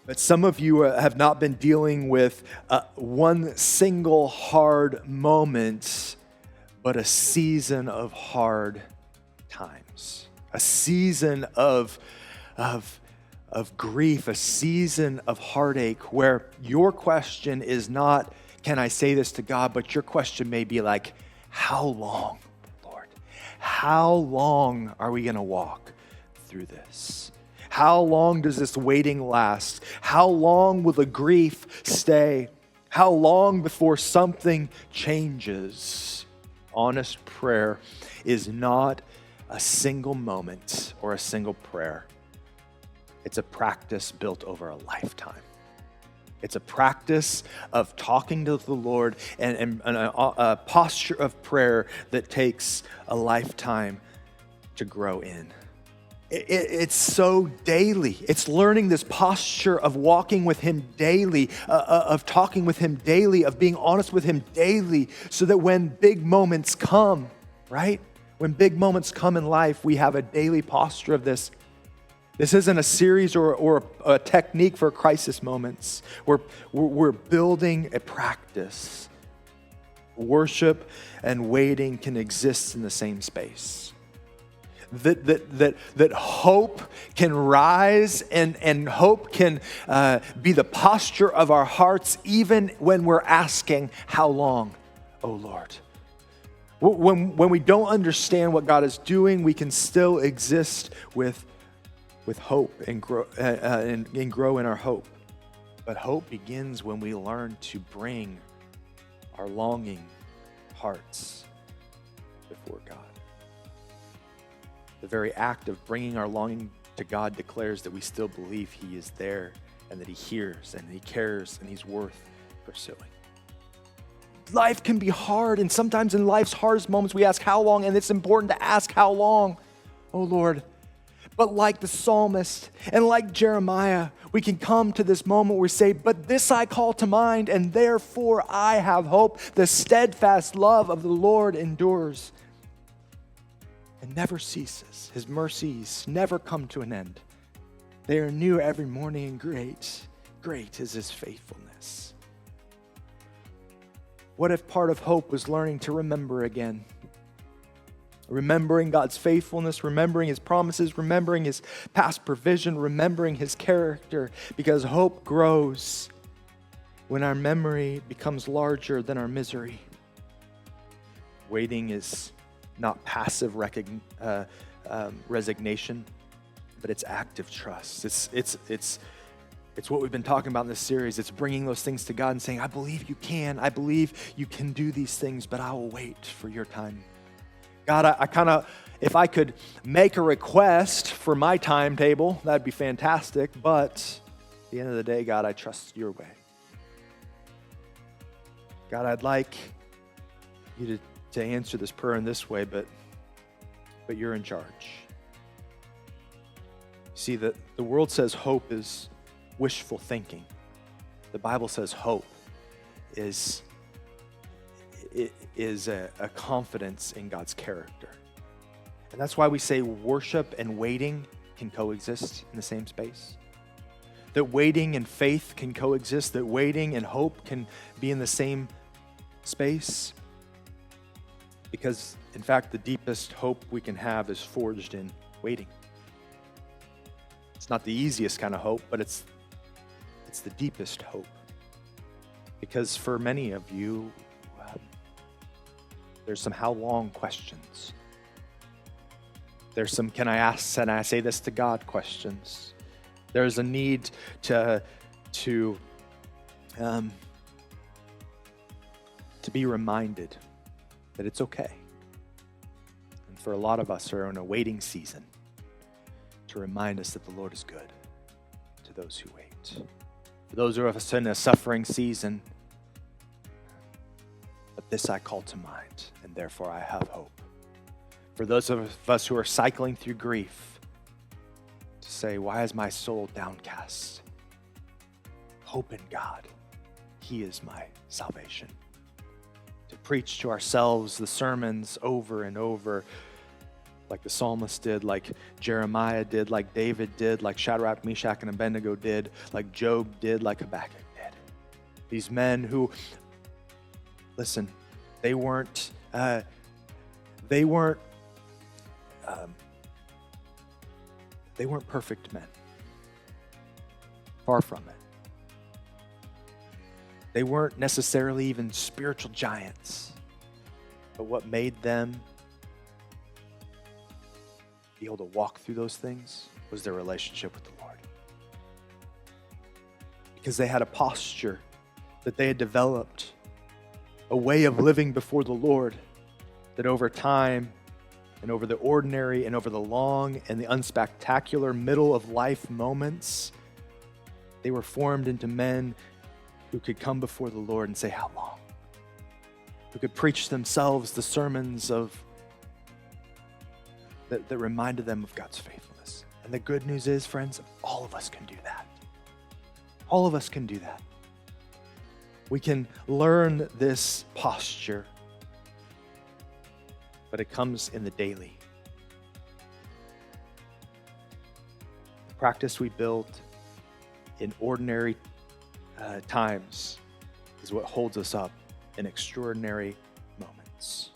But some of you have not been dealing with one single hard moment, but a season of hard times, a season of grief, a season of heartache, where your question is not, can I say this to God? But your question may be like, how long, Lord? How long are we going to walk through this? How long does this waiting last? How long will the grief stay? How long before something changes? Honest prayer is not a single moment or a single prayer. It's a practice built over a lifetime. It's a practice of talking to the Lord and a posture of prayer that takes a lifetime to grow in. It's so daily. It's learning this posture of walking with Him daily, of talking with Him daily, of being honest with Him daily, so that when big moments come, right? When big moments come in life, we have a daily posture of this. This isn't a series or a technique for crisis moments. We're building a practice. Worship and waiting can exist in the same space. That hope can rise and hope can be the posture of our hearts even when we're asking, how long, oh Lord? When we don't understand what God is doing, we can still exist with hope and grow in our hope. But hope begins when we learn to bring our longing hearts before God. The very act of bringing our longing to God declares that we still believe He is there and that He hears and He cares and He's worth pursuing. Life can be hard, and sometimes in life's hardest moments we ask how long, and it's important to ask how long, oh Lord. But like the psalmist and like Jeremiah, we can come to this moment where we say, but this I call to mind, and therefore I have hope. The steadfast love of the Lord endures and never ceases. His mercies never come to an end. They are new every morning, and great is His faithfulness. What if part of hope was learning to remember again? Remembering God's faithfulness, remembering His promises, remembering His past provision, remembering His character, because hope grows when our memory becomes larger than our misery. Waiting is not passive resignation, but it's active trust. It's what we've been talking about in this series. It's bringing those things to God and saying, I believe you can. I believe you can do these things, but I will wait for your time. God, if I could make a request for my timetable, that'd be fantastic. But at the end of the day, God, I trust your way. God, I'd like you to answer this prayer in this way, but you're in charge. See, the world says hope is wishful thinking. The Bible says hope is a confidence in God's character. And that's why we say worship and waiting can coexist in the same space. That waiting and faith can coexist, that waiting and hope can be in the same space. Because, in fact, the deepest hope we can have is forged in waiting. It's not the easiest kind of hope, but it's the deepest hope. Because for many of you, there's some how long questions. There's some can I say this to God questions. There's a need to be reminded that it's okay. And for a lot of us who are in a waiting season, to remind us that the Lord is good to those who wait. For those of us in a suffering season, but this I call to mind, and therefore I have hope. For those of us who are cycling through grief, to say, why is my soul downcast? Hope in God. He is my salvation. To preach to ourselves the sermons over and over, like the psalmist did, like Jeremiah did, like David did, like Shadrach, Meshach, and Abednego did, like Job did, like Habakkuk did. These men who, listen, they weren't um, they weren't perfect men. Far from it. They weren't necessarily even spiritual giants. But what made them be able to walk through those things was their relationship with the Lord. Because they had a posture that they had developed, a way of living before the Lord that over time and over the ordinary and over the long and the unspectacular middle of life moments, they were formed into men who could come before the Lord and say, how long? Who could preach themselves the sermons that reminded them of God's faithfulness. And the good news is, friends, all of us can do that. All of us can do that. We can learn this posture, but it comes in the daily. The practice we build in ordinary times is what holds us up in extraordinary moments.